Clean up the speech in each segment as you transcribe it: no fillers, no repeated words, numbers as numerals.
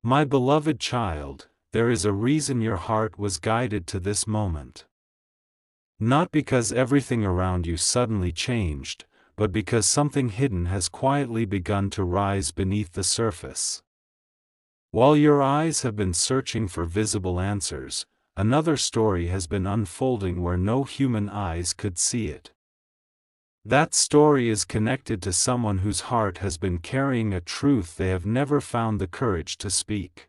My beloved child, there is a reason your heart was guided to this moment. Not because everything around you suddenly changed, but because something hidden has quietly begun to rise beneath the surface. While your eyes have been searching for visible answers, another story has been unfolding where no human eyes could see it. That story is connected to someone whose heart has been carrying a truth they have never found the courage to speak.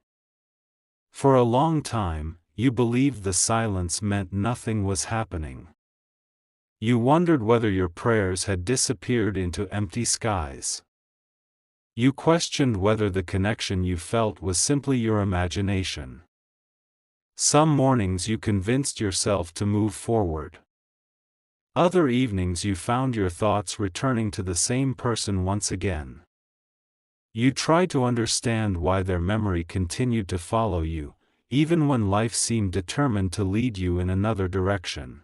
For a long time, you believed the silence meant nothing was happening. You wondered whether your prayers had disappeared into empty skies. You questioned whether the connection you felt was simply your imagination. Some mornings you convinced yourself to move forward. Other evenings you found your thoughts returning to the same person once again. You tried to understand why their memory continued to follow you, even when life seemed determined to lead you in another direction.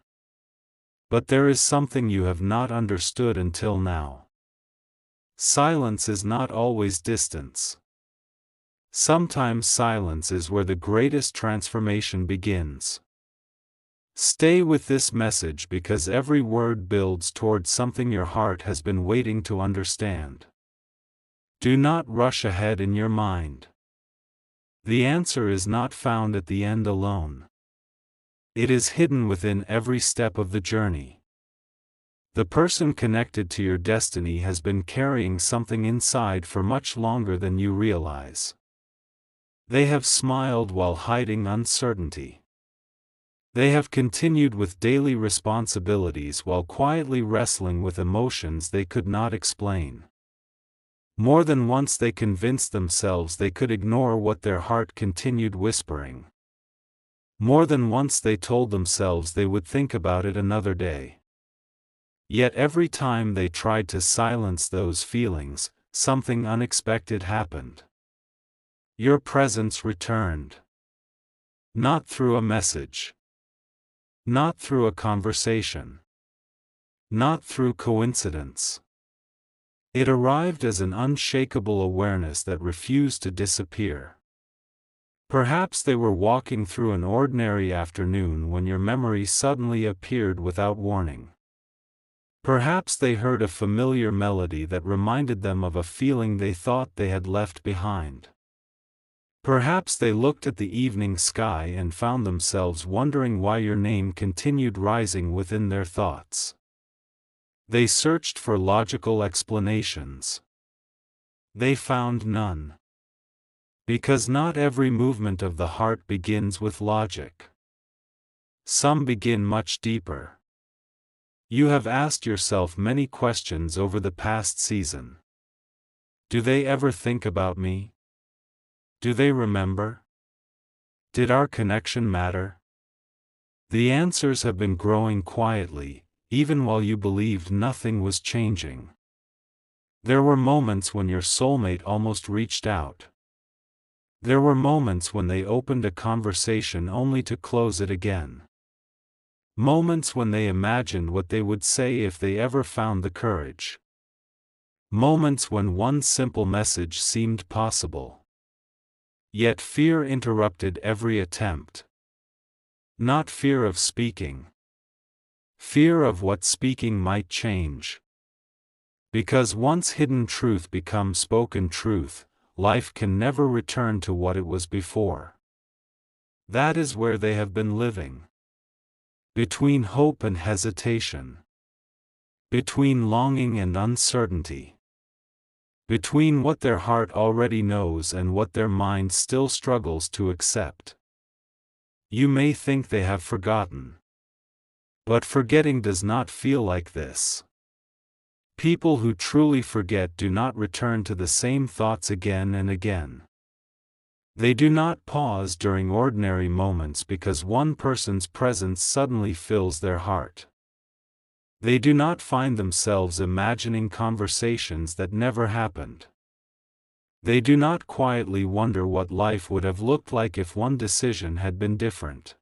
But there is something you have not understood until now. Silence is not always distance. Sometimes silence is where the greatest transformation begins. Stay with this message because every word builds towards something your heart has been waiting to understand. Do not rush ahead in your mind. The answer is not found at the end alone. It is hidden within every step of the journey. The person connected to your destiny has been carrying something inside for much longer than you realize. They have smiled while hiding uncertainty. They have continued with daily responsibilities while quietly wrestling with emotions they could not explain. More than once they convinced themselves they could ignore what their heart continued whispering. More than once they told themselves they would think about it another day. Yet every time they tried to silence those feelings, something unexpected happened. Your presence returned. Not through a message. Not through a conversation. Not through coincidence. It arrived as an unshakable awareness that refused to disappear. Perhaps they were walking through an ordinary afternoon when your memory suddenly appeared without warning. Perhaps they heard a familiar melody that reminded them of a feeling they thought they had left behind. Perhaps they looked at the evening sky and found themselves wondering why your name continued rising within their thoughts. They searched for logical explanations. They found none. Because not every movement of the heart begins with logic. Some begin much deeper. You have asked yourself many questions over the past season. Do they ever think about me? Do they remember? Did our connection matter? The answers have been growing quietly, even while you believed nothing was changing. There were moments when your soulmate almost reached out. There were moments when they opened a conversation only to close it again. Moments when they imagined what they would say if they ever found the courage. Moments when one simple message seemed possible. Yet fear interrupted every attempt. Not fear of speaking. Fear of what speaking might change. Because once hidden truth becomes spoken truth, life can never return to what it was before. That is where they have been living. Between hope and hesitation. Between longing and uncertainty. Between what their heart already knows and what their mind still struggles to accept. You may think they have forgotten. But forgetting does not feel like this. People who truly forget do not return to the same thoughts again and again. They do not pause during ordinary moments because one person's presence suddenly fills their heart. They do not find themselves imagining conversations that never happened. They do not quietly wonder what life would have looked like if one decision had been different.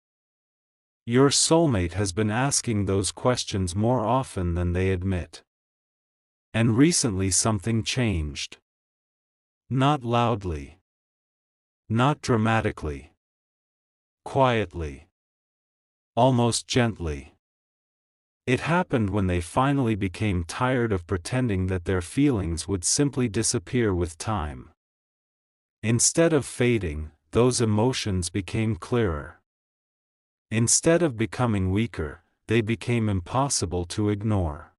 Your soulmate has been asking those questions more often than they admit. And recently something changed. Not loudly. Not dramatically. Quietly. Almost gently. It happened when they finally became tired of pretending that their feelings would simply disappear with time. Instead of fading, those emotions became clearer. Instead of becoming weaker, they became impossible to ignore.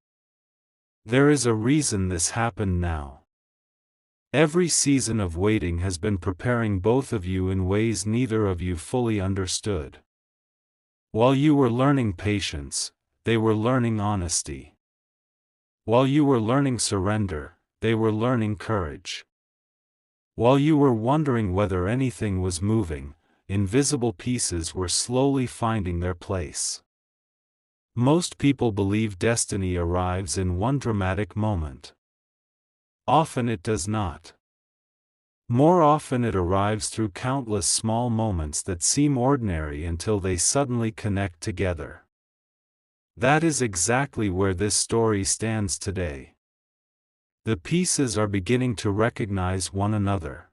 There is a reason this happened now. Every season of waiting has been preparing both of you in ways neither of you fully understood. While you were learning patience, they were learning honesty. While you were learning surrender, they were learning courage. While you were wondering whether anything was moving, invisible pieces were slowly finding their place. Most people believe destiny arrives in one dramatic moment. Often it does not. More often it arrives through countless small moments that seem ordinary until they suddenly connect together. That is exactly where this story stands today. The pieces are beginning to recognize one another.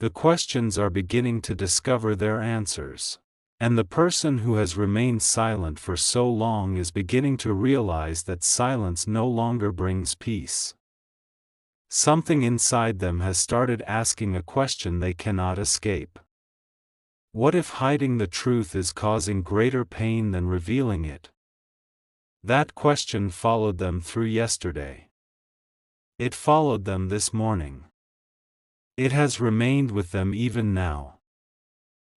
The questions are beginning to discover their answers. And the person who has remained silent for so long is beginning to realize that silence no longer brings peace. Something inside them has started asking a question they cannot escape. What if hiding the truth is causing greater pain than revealing it? That question followed them through yesterday. It followed them this morning. It has remained with them even now.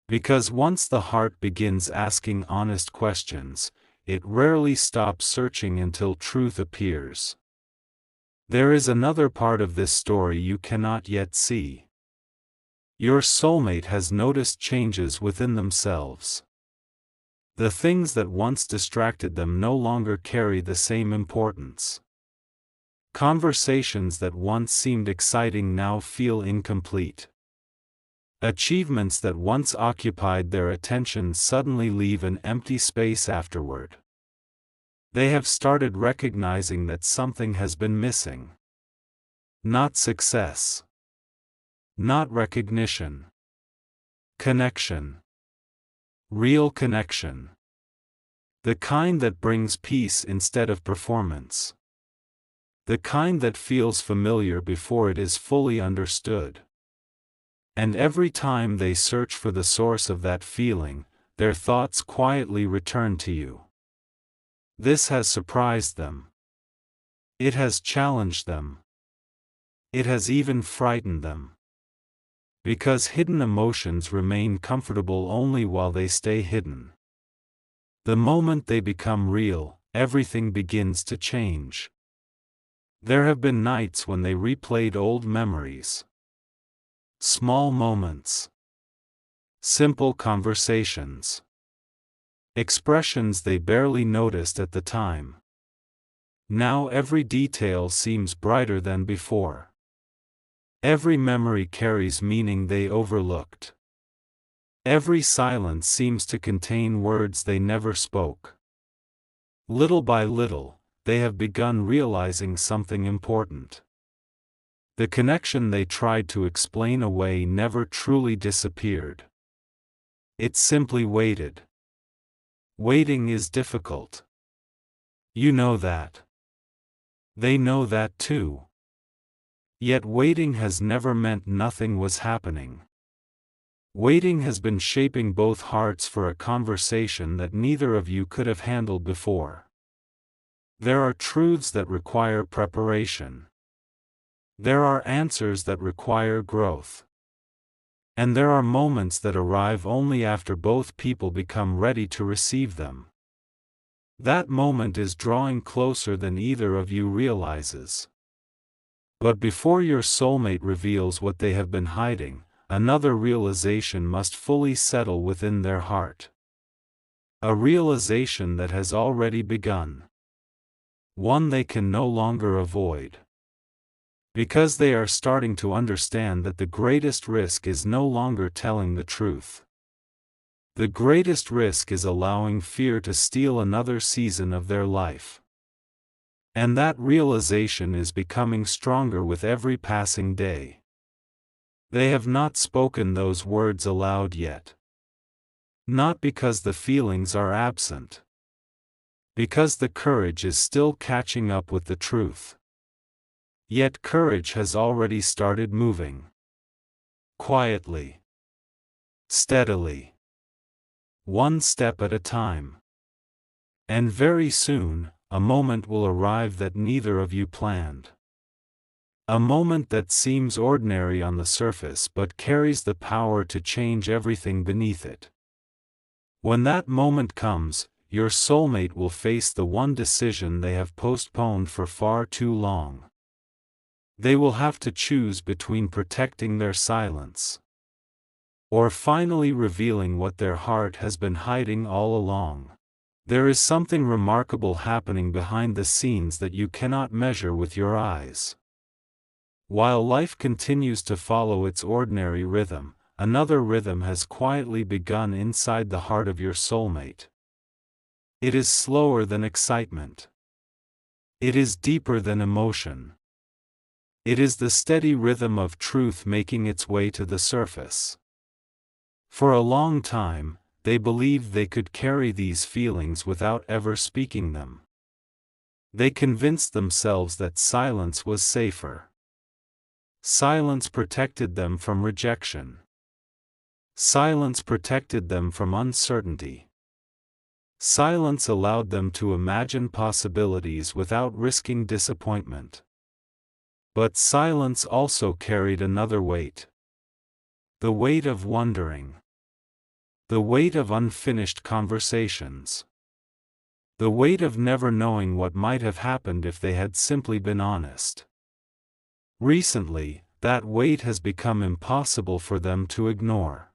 Because once the heart begins asking honest questions, it rarely stops searching until truth appears. There is another part of this story you cannot yet see. Your soulmate has noticed changes within themselves. The things that once distracted them no longer carry the same importance. Conversations that once seemed exciting now feel incomplete. Achievements that once occupied their attention suddenly leave an empty space afterward. They have started recognizing that something has been missing. Not success. Not recognition. Connection. Real connection. The kind that brings peace instead of performance. The kind that feels familiar before it is fully understood. And every time they search for the source of that feeling, their thoughts quietly return to you. This has surprised them. It has challenged them. It has even frightened them. Because hidden emotions remain comfortable only while they stay hidden. The moment they become real, everything begins to change. There have been nights when they replayed old memories. Small moments. Simple conversations. Expressions they barely noticed at the time. Now every detail seems brighter than before. Every memory carries meaning they overlooked. Every silence seems to contain words they never spoke. Little by little, they have begun realizing something important. The connection they tried to explain away never truly disappeared. It simply waited. Waiting is difficult. You know that. They know that too. Yet waiting has never meant nothing was happening. Waiting has been shaping both hearts for a conversation that neither of you could have handled before. There are truths that require preparation. There are answers that require growth. And there are moments that arrive only after both people become ready to receive them. That moment is drawing closer than either of you realizes. But before your soulmate reveals what they have been hiding, another realization must fully settle within their heart. A realization that has already begun. One they can no longer avoid. Because they are starting to understand that the greatest risk is no longer telling the truth. The greatest risk is allowing fear to steal another season of their life. And that realization is becoming stronger with every passing day. They have not spoken those words aloud yet. Not because the feelings are absent. Because the courage is still catching up with the truth. Yet courage has already started moving. Quietly. Steadily. One step at a time. And very soon, a moment will arrive that neither of you planned. A moment that seems ordinary on the surface but carries the power to change everything beneath it. When that moment comes, your soulmate will face the one decision they have postponed for far too long. They will have to choose between protecting their silence or finally revealing what their heart has been hiding all along. There is something remarkable happening behind the scenes that you cannot measure with your eyes. While life continues to follow its ordinary rhythm, another rhythm has quietly begun inside the heart of your soulmate. It is slower than excitement. It is deeper than emotion. It is the steady rhythm of truth making its way to the surface. For a long time, they believed they could carry these feelings without ever speaking them. They convinced themselves that silence was safer. Silence protected them from rejection. Silence protected them from uncertainty. Silence allowed them to imagine possibilities without risking disappointment. But silence also carried another weight. The weight of wondering. The weight of unfinished conversations. The weight of never knowing what might have happened if they had simply been honest. Recently, that weight has become impossible for them to ignore.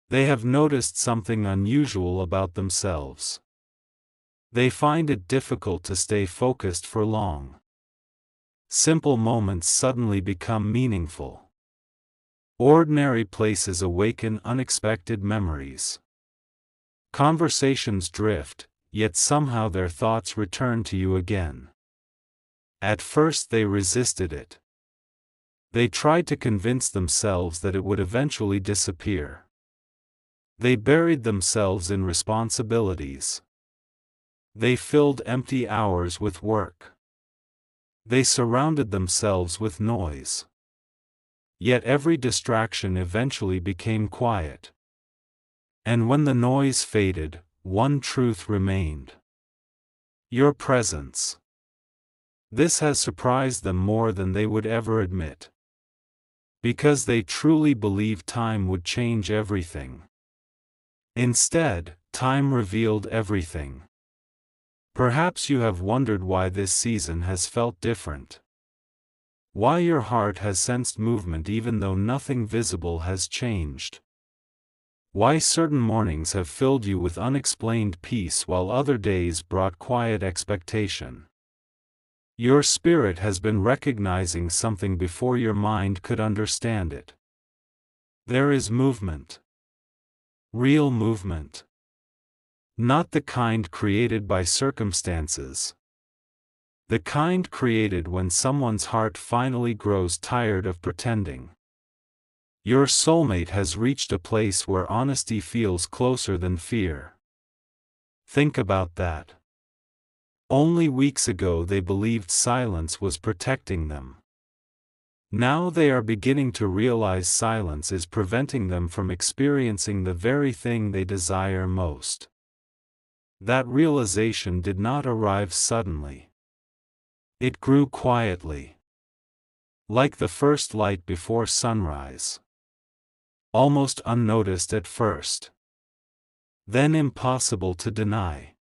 They have noticed something unusual about themselves. They find it difficult to stay focused for long. Simple moments suddenly become meaningful. Ordinary places awaken unexpected memories. Conversations drift, yet somehow their thoughts return to you again. At first they resisted it. They tried to convince themselves that it would eventually disappear. They buried themselves in responsibilities. They filled empty hours with work. They surrounded themselves with noise. Yet every distraction eventually became quiet. And when the noise faded, one truth remained. Your presence. This has surprised them more than they would ever admit. Because they truly believed time would change everything. Instead, time revealed everything. Perhaps you have wondered why this season has felt different. Why your heart has sensed movement even though nothing visible has changed. Why certain mornings have filled you with unexplained peace while other days brought quiet expectation. Your spirit has been recognizing something before your mind could understand it. There is movement. Real movement. Not the kind created by circumstances. The kind created when someone's heart finally grows tired of pretending. Your soulmate has reached a place where honesty feels closer than fear. Think about that. Only weeks ago they believed silence was protecting them. Now they are beginning to realize silence is preventing them from experiencing the very thing they desire most. That realization did not arrive suddenly. It grew quietly. Like the first light before sunrise. Almost unnoticed at first. Then impossible to deny.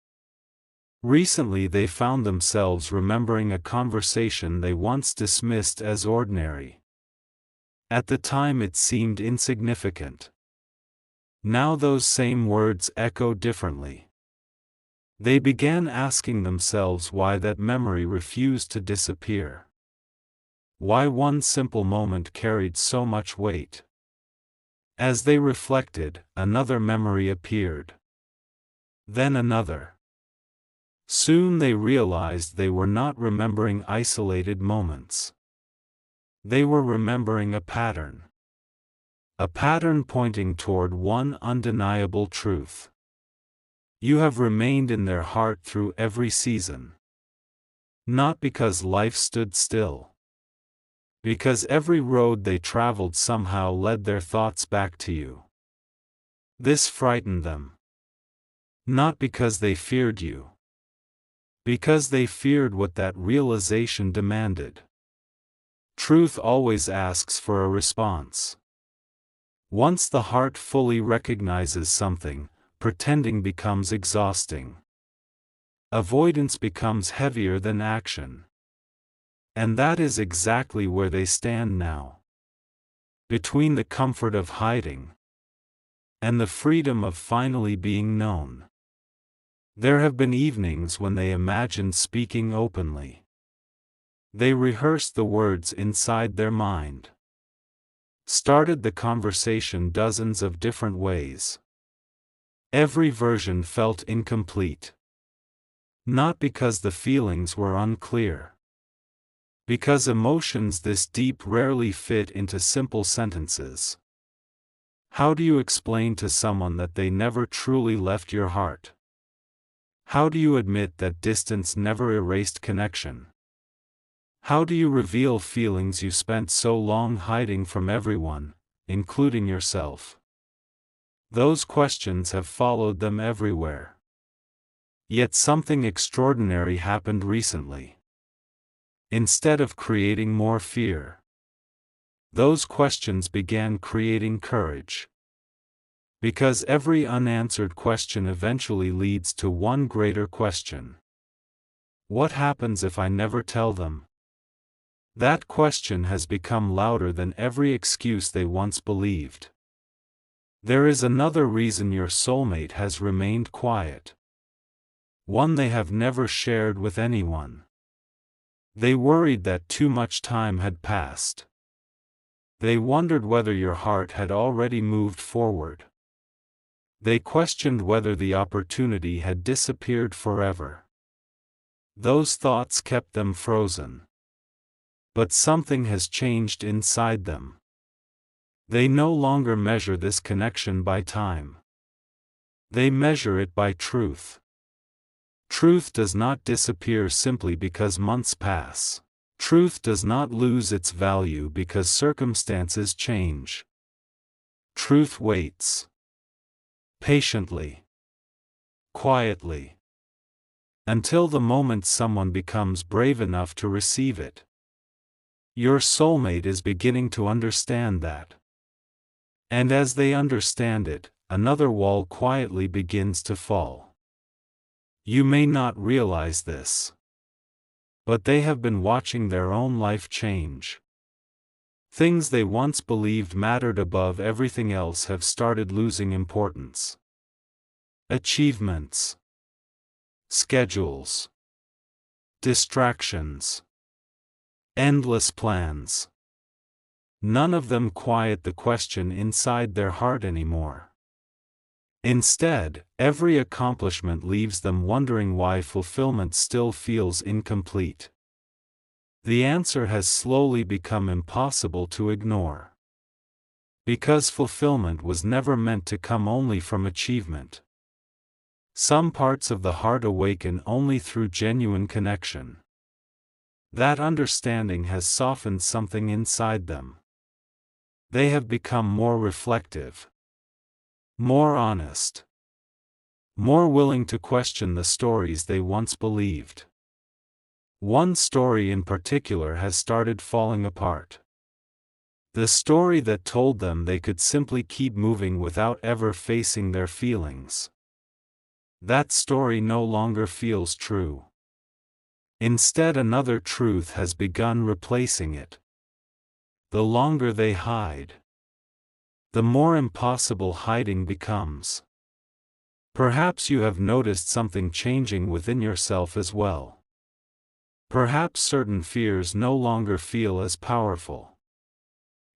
Recently they found themselves remembering a conversation they once dismissed as ordinary. At the time it seemed insignificant. Now those same words echo differently. They began asking themselves why that memory refused to disappear. Why one simple moment carried so much weight. As they reflected, another memory appeared. Then another. Soon they realized they were not remembering isolated moments. They were remembering a pattern. a pattern pointing toward one undeniable truth. You have remained in their heart through every season. Not because life stood still. Because every road they traveled somehow led their thoughts back to you. This frightened them. Not because they feared you. Because they feared what that realization demanded. Truth always asks for a response. Once the heart fully recognizes something, pretending becomes exhausting. Avoidance becomes heavier than action. And that is exactly where they stand now. Between the comfort of hiding and the freedom of finally being known. There have been evenings when they imagined speaking openly. They rehearsed the words inside their mind. Started the conversation dozens of different ways. Every version felt incomplete. Not because the feelings were unclear. Because emotions this deep rarely fit into simple sentences. How do you explain to someone that they never truly left your heart? How do you admit that distance never erased connection? How do you reveal feelings you spent so long hiding from everyone, including yourself? Those questions have followed them everywhere. Yet something extraordinary happened recently. Instead of creating more fear, those questions began creating courage. Because every unanswered question eventually leads to one greater question. What happens if I never tell them? That question has become louder than every excuse they once believed. There is another reason your soulmate has remained quiet. One they have never shared with anyone. They worried that too much time had passed. They wondered whether your heart had already moved forward. They questioned whether the opportunity had disappeared forever. Those thoughts kept them frozen. But something has changed inside them. They no longer measure this connection by time. They measure it by truth. Truth does not disappear simply because months pass. Truth does not lose its value because circumstances change. Truth waits. Patiently. Quietly. Until the moment someone becomes brave enough to receive it. Your soulmate is beginning to understand that. And as they understand it, another wall quietly begins to fall. You may not realize this. But they have been watching their own life change. Things they once believed mattered above everything else have started losing importance. Achievements. Schedules. Distractions. Endless plans. None of them quiet the question inside their heart anymore. Instead, every accomplishment leaves them wondering why fulfillment still feels incomplete. The answer has slowly become impossible to ignore. Because fulfillment was never meant to come only from achievement. Some parts of the heart awaken only through genuine connection. That understanding has softened something inside them. They have become more reflective. More honest. More willing to question the stories they once believed. One story in particular has started falling apart. The story that told them they could simply keep moving without ever facing their feelings. That story no longer feels true. Instead, another truth has begun replacing it. The longer they hide, the more impossible hiding becomes. Perhaps you have noticed something changing within yourself as well. Perhaps certain fears no longer feel as powerful.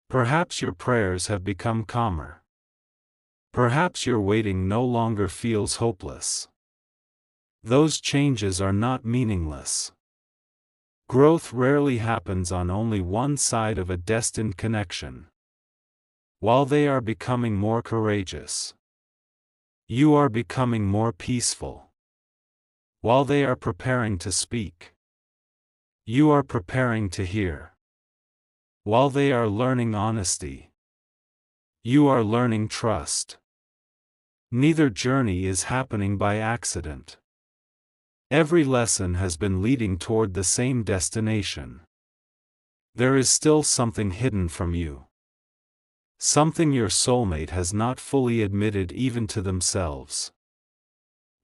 Perhaps your prayers have become calmer. Perhaps your waiting no longer feels hopeless. Those changes are not meaningless. Growth rarely happens on only one side of a destined connection. While they are becoming more courageous, you are becoming more peaceful. While they are preparing to speak, you are preparing to hear. While they are learning honesty, you are learning trust. Neither journey is happening by accident. Every lesson has been leading toward the same destination. There is still something hidden from you. Something your soulmate has not fully admitted even to themselves.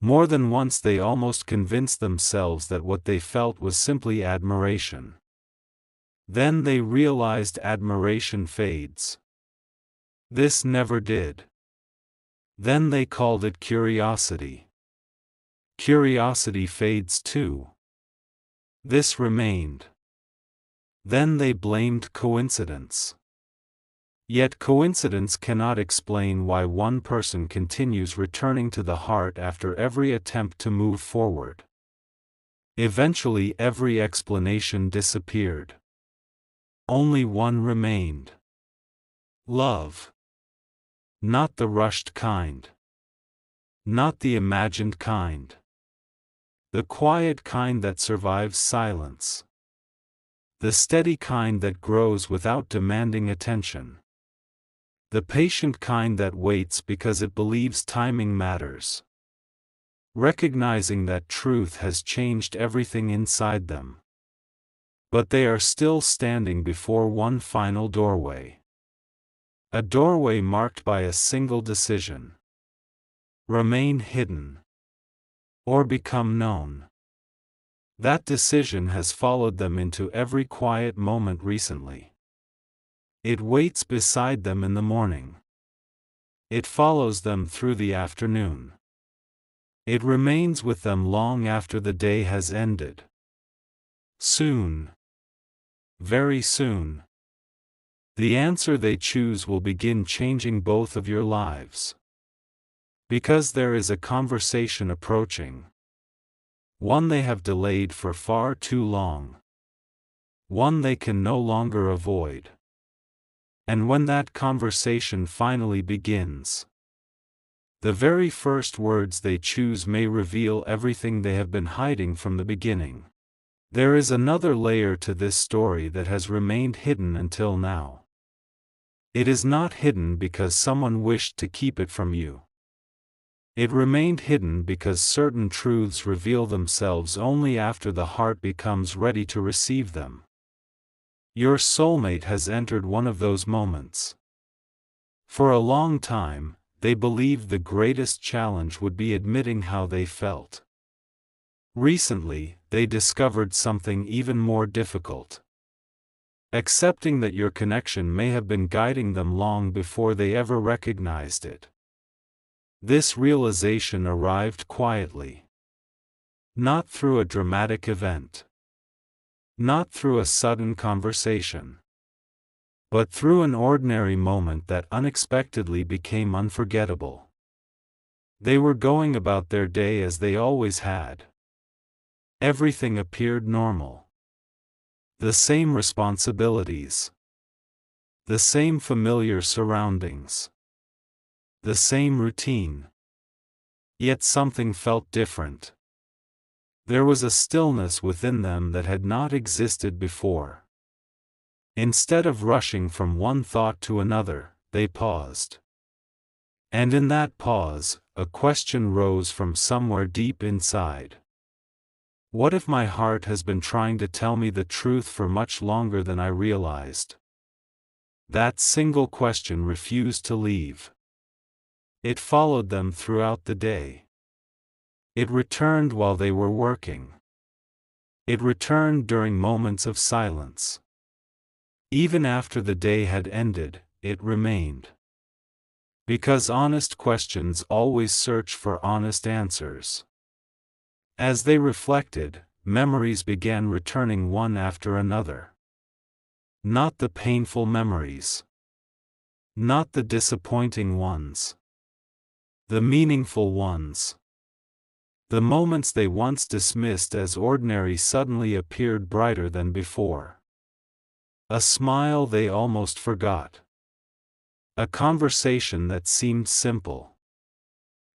More than once they almost convinced themselves that what they felt was simply admiration. Then they realized admiration fades. This never did. Then they called it curiosity. Curiosity fades too. This remained. Then they blamed coincidence. Yet coincidence cannot explain why one person continues returning to the heart after every attempt to move forward. Eventually every explanation disappeared. Only one remained. Love. Not the rushed kind. Not the imagined kind. The quiet kind that survives silence. The steady kind that grows without demanding attention. The patient kind that waits because it believes timing matters. Recognizing that truth has changed everything inside them. But they are still standing before one final doorway. A doorway marked by a single decision. Remain hidden. Or become known. That decision has followed them into every quiet moment recently. It waits beside them in the morning. It follows them through the afternoon. It remains with them long after the day has ended. Soon. Very soon. The answer they choose will begin changing both of your lives. Because there is a conversation approaching. One they have delayed for far too long. One they can no longer avoid. And when that conversation finally begins, the very first words they choose may reveal everything they have been hiding from the beginning. There is another layer to this story that has remained hidden until now. It is not hidden because someone wished to keep it from you. It remained hidden because certain truths reveal themselves only after the heart becomes ready to receive them. Your soulmate has entered one of those moments. For a long time, they believed the greatest challenge would be admitting how they felt. Recently, they discovered something even more difficult. Accepting that your connection may have been guiding them long before they ever recognized it. This realization arrived quietly. Not through a dramatic event. Not through a sudden conversation. But through an ordinary moment that unexpectedly became unforgettable. They were going about their day as they always had. Everything appeared normal. The same responsibilities. The same familiar surroundings. The same routine. Yet something felt different. There was a stillness within them that had not existed before. Instead of rushing from one thought to another, they paused. And in that pause, a question rose from somewhere deep inside. What if my heart has been trying to tell me the truth for much longer than I realized? That single question refused to leave. It followed them throughout the day. It returned while they were working. It returned during moments of silence. Even after the day had ended, it remained. Because honest questions always search for honest answers. As they reflected, memories began returning one after another. Not the painful memories. Not the disappointing ones. The meaningful ones. The moments they once dismissed as ordinary suddenly appeared brighter than before. A smile they almost forgot. A conversation that seemed simple.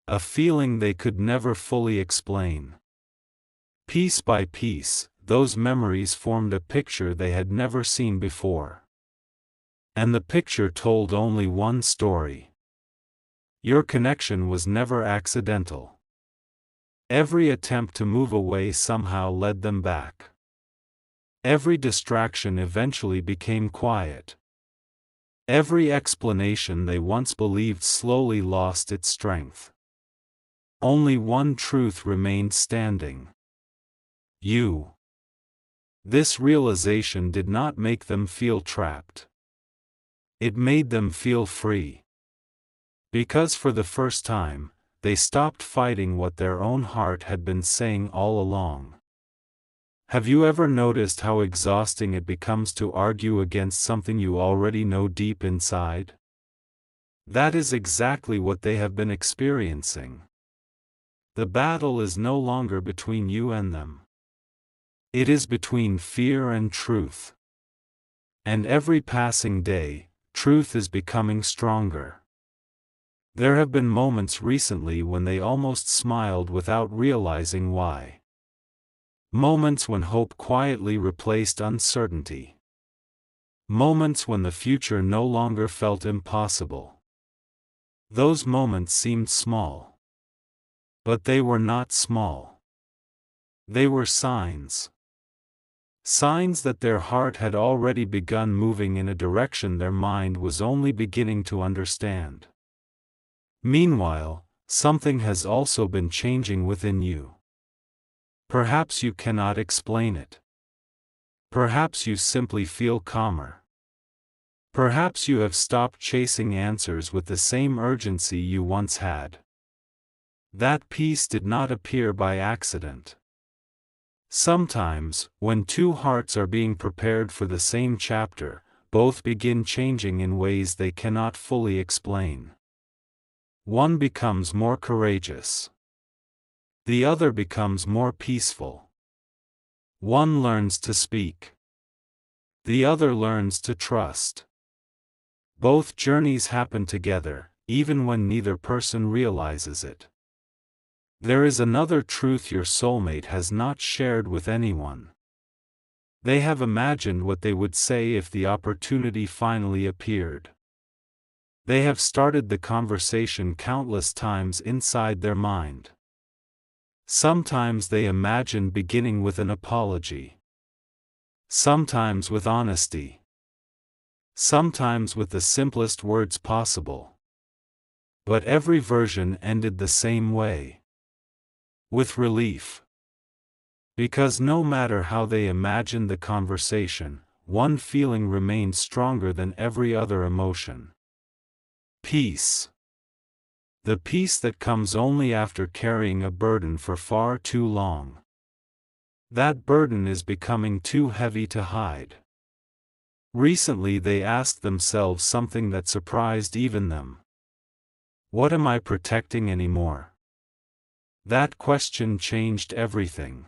A feeling they could never fully explain. Piece by piece, those memories formed a picture they had never seen before. And the picture told only one story. Your connection was never accidental. Every attempt to move away somehow led them back. Every distraction eventually became quiet. Every explanation they once believed slowly lost its strength. Only one truth remained standing. You. This realization did not make them feel trapped. It made them feel free. Because for the first time, they stopped fighting what their own heart had been saying all along. Have you ever noticed how exhausting it becomes to argue against something you already know deep inside? That is exactly what they have been experiencing. The battle is no longer between you and them. It is between fear and truth. And every passing day, truth is becoming stronger. There have been moments recently when they almost smiled without realizing why. Moments when hope quietly replaced uncertainty. Moments when the future no longer felt impossible. Those moments seemed small. But they were not small. They were signs. Signs that their heart had already begun moving in a direction their mind was only beginning to understand. Meanwhile, something has also been changing within you. Perhaps you cannot explain it. Perhaps you simply feel calmer. Perhaps you have stopped chasing answers with the same urgency you once had. That peace did not appear by accident. Sometimes, when two hearts are being prepared for the same chapter, both begin changing in ways they cannot fully explain. One becomes more courageous. The other becomes more peaceful. One learns to speak. The other learns to trust. Both journeys happen together, even when neither person realizes it. There is another truth your soulmate has not shared with anyone. They have imagined what they would say if the opportunity finally appeared. They have started the conversation countless times inside their mind. Sometimes they imagine beginning with an apology. Sometimes with honesty. Sometimes with the simplest words possible. But every version ended the same way. With relief. Because no matter how they imagined the conversation, one feeling remained stronger than every other emotion. Peace. The peace that comes only after carrying a burden for far too long. That burden is becoming too heavy to hide. Recently they asked themselves something that surprised even them. What am I protecting anymore? That question changed everything.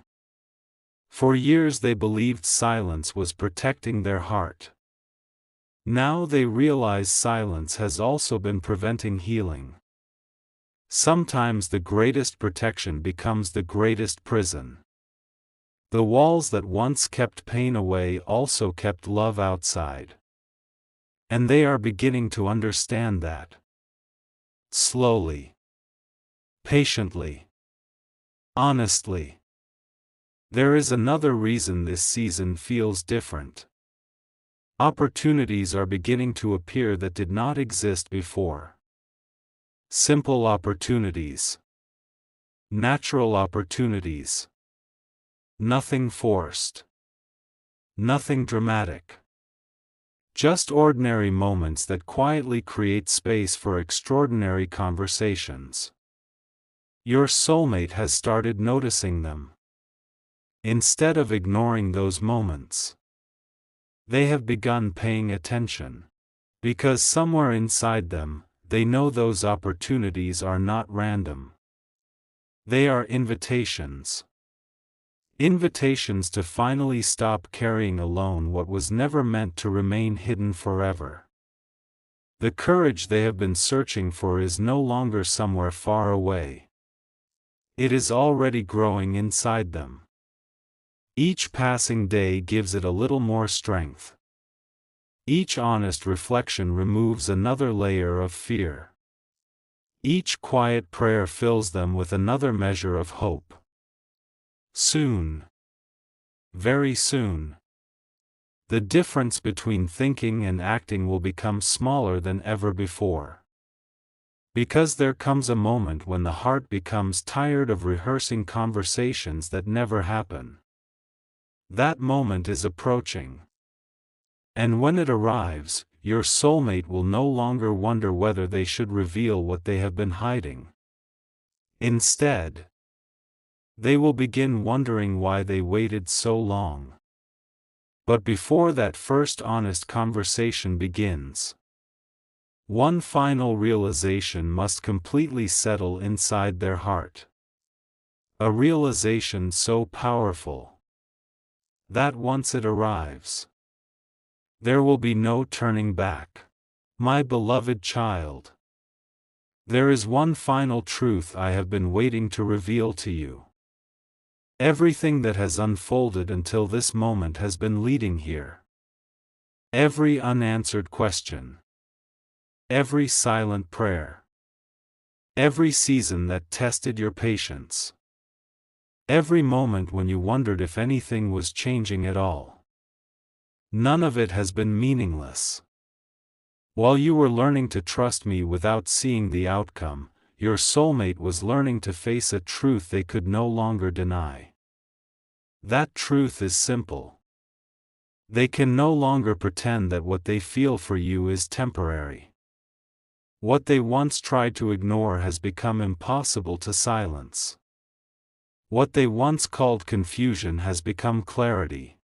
For years they believed silence was protecting their heart. Now they realize silence has also been preventing healing. Sometimes the greatest protection becomes the greatest prison. The walls that once kept pain away also kept love outside. And they are beginning to understand that. Slowly. Patiently. Honestly. There is another reason this season feels different. Opportunities are beginning to appear that did not exist before. Simple opportunities. Natural opportunities. Nothing forced. Nothing dramatic. Just ordinary moments that quietly create space for extraordinary conversations. Your soulmate has started noticing them. Instead of ignoring those moments, they have begun paying attention. Because somewhere inside them, they know those opportunities are not random. They are invitations. Invitations to finally stop carrying alone what was never meant to remain hidden forever. The courage they have been searching for is no longer somewhere far away. It is already growing inside them. Each passing day gives it a little more strength. Each honest reflection removes another layer of fear. Each quiet prayer fills them with another measure of hope. Soon, very soon, the difference between thinking and acting will become smaller than ever before. Because there comes a moment when the heart becomes tired of rehearsing conversations that never happen. That moment is approaching. And when it arrives, your soulmate will no longer wonder whether they should reveal what they have been hiding. Instead, they will begin wondering why they waited so long. But before that first honest conversation begins, one final realization must completely settle inside their heart. A realization so powerful that once it arrives, there will be no turning back. My beloved child, there is one final truth I have been waiting to reveal to you. Everything that has unfolded until this moment has been leading here. Every unanswered question. Every silent prayer. Every season that tested your patience. Every moment when you wondered if anything was changing at all. None of it has been meaningless. While you were learning to trust me without seeing the outcome, your soulmate was learning to face a truth they could no longer deny. That truth is simple. They can no longer pretend that what they feel for you is temporary. What they once tried to ignore has become impossible to silence. What they once called confusion has become clarity.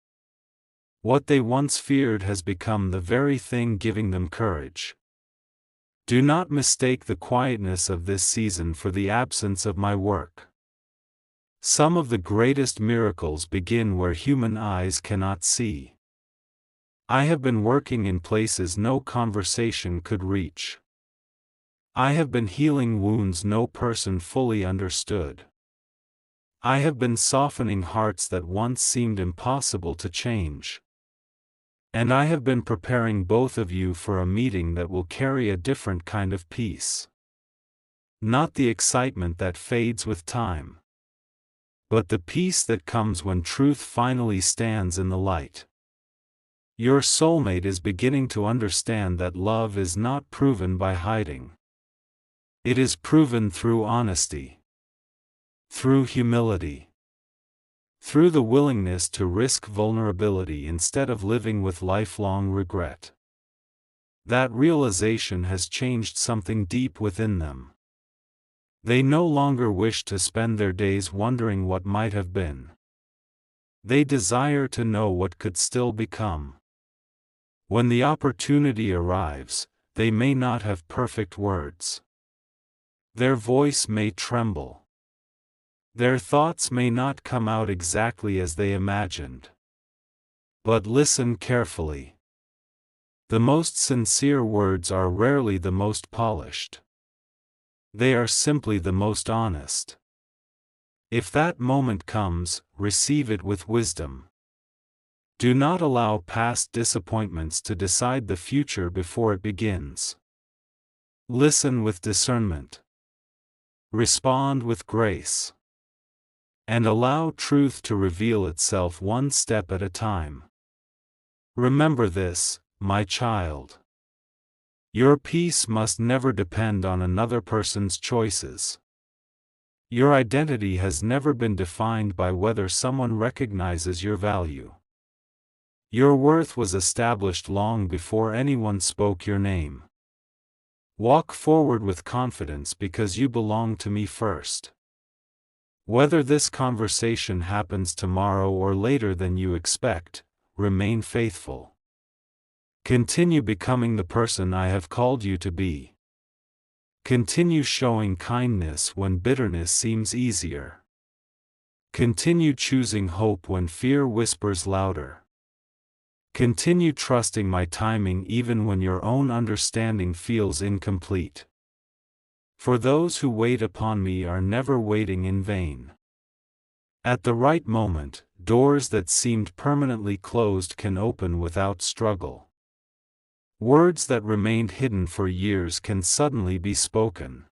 What they once feared has become the very thing giving them courage. Do not mistake the quietness of this season for the absence of my work. Some of the greatest miracles begin where human eyes cannot see. I have been working in places no conversation could reach. I have been healing wounds no person fully understood. I have been softening hearts that once seemed impossible to change. And I have been preparing both of you for a meeting that will carry a different kind of peace. Not the excitement that fades with time, but the peace that comes when truth finally stands in the light. Your soulmate is beginning to understand that love is not proven by hiding. It is proven through honesty, through humility, through the willingness to risk vulnerability instead of living with lifelong regret. That realization has changed something deep within them. They no longer wish to spend their days wondering what might have been. They desire to know what could still become. When the opportunity arrives, they may not have perfect words. Their voice may tremble. Their thoughts may not come out exactly as they imagined. But listen carefully. The most sincere words are rarely the most polished. They are simply the most honest. If that moment comes, receive it with wisdom. Do not allow past disappointments to decide the future before it begins. Listen with discernment. Respond with grace. And allow truth to reveal itself one step at a time. Remember this, my child. Your peace must never depend on another person's choices. Your identity has never been defined by whether someone recognizes your value. Your worth was established long before anyone spoke your name. Walk forward with confidence because you belong to me first. Whether this conversation happens tomorrow or later than you expect, remain faithful. Continue becoming the person I have called you to be. Continue showing kindness when bitterness seems easier. Continue choosing hope when fear whispers louder. Continue trusting my timing even when your own understanding feels incomplete. For those who wait upon me are never waiting in vain. At the right moment, doors that seemed permanently closed can open without struggle. Words that remained hidden for years can suddenly be spoken.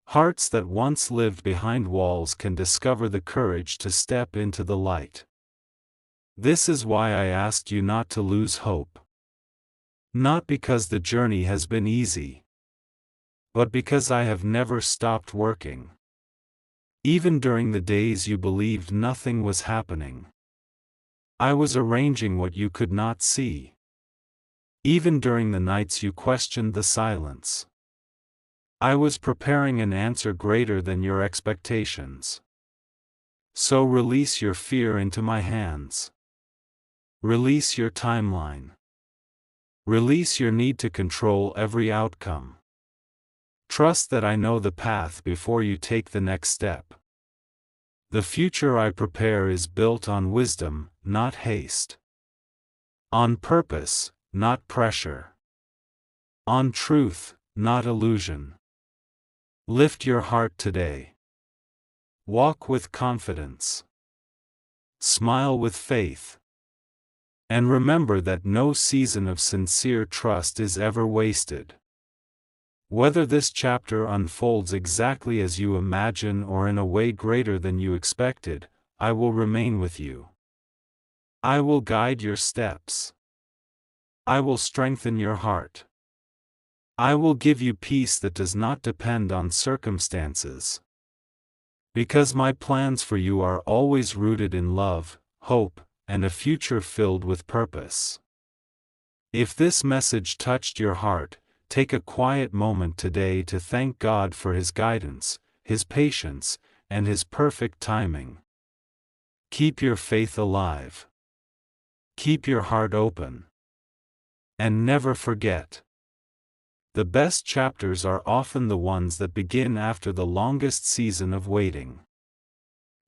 Hearts that once lived behind walls can discover the courage to step into the light. This is why I asked you not to lose hope. Not because the journey has been easy, but because I have never stopped working. Even during the days you believed nothing was happening, I was arranging what you could not see. Even during the nights you questioned the silence, I was preparing an answer greater than your expectations. So release your fear into my hands. Release your timeline. Release your need to control every outcome. Trust that I know the path before you take the next step. The future I prepare is built on wisdom, not haste. On purpose, not pressure. On truth, not illusion. Lift your heart today. Walk with confidence. Smile with faith. And remember that no season of sincere trust is ever wasted. Whether this chapter unfolds exactly as you imagine or in a way greater than you expected, I will remain with you. I will guide your steps. I will strengthen your heart. I will give you peace that does not depend on circumstances. Because my plans for you are always rooted in love, hope, and a future filled with purpose. If this message touched your heart, take a quiet moment today to thank God for His guidance, His patience, and His perfect timing. Keep your faith alive. Keep your heart open. And never forget, the best chapters are often the ones that begin after the longest season of waiting.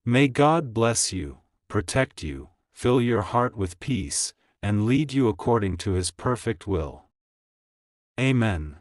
May God bless you, protect you, fill your heart with peace, and lead you according to His perfect will. Amen.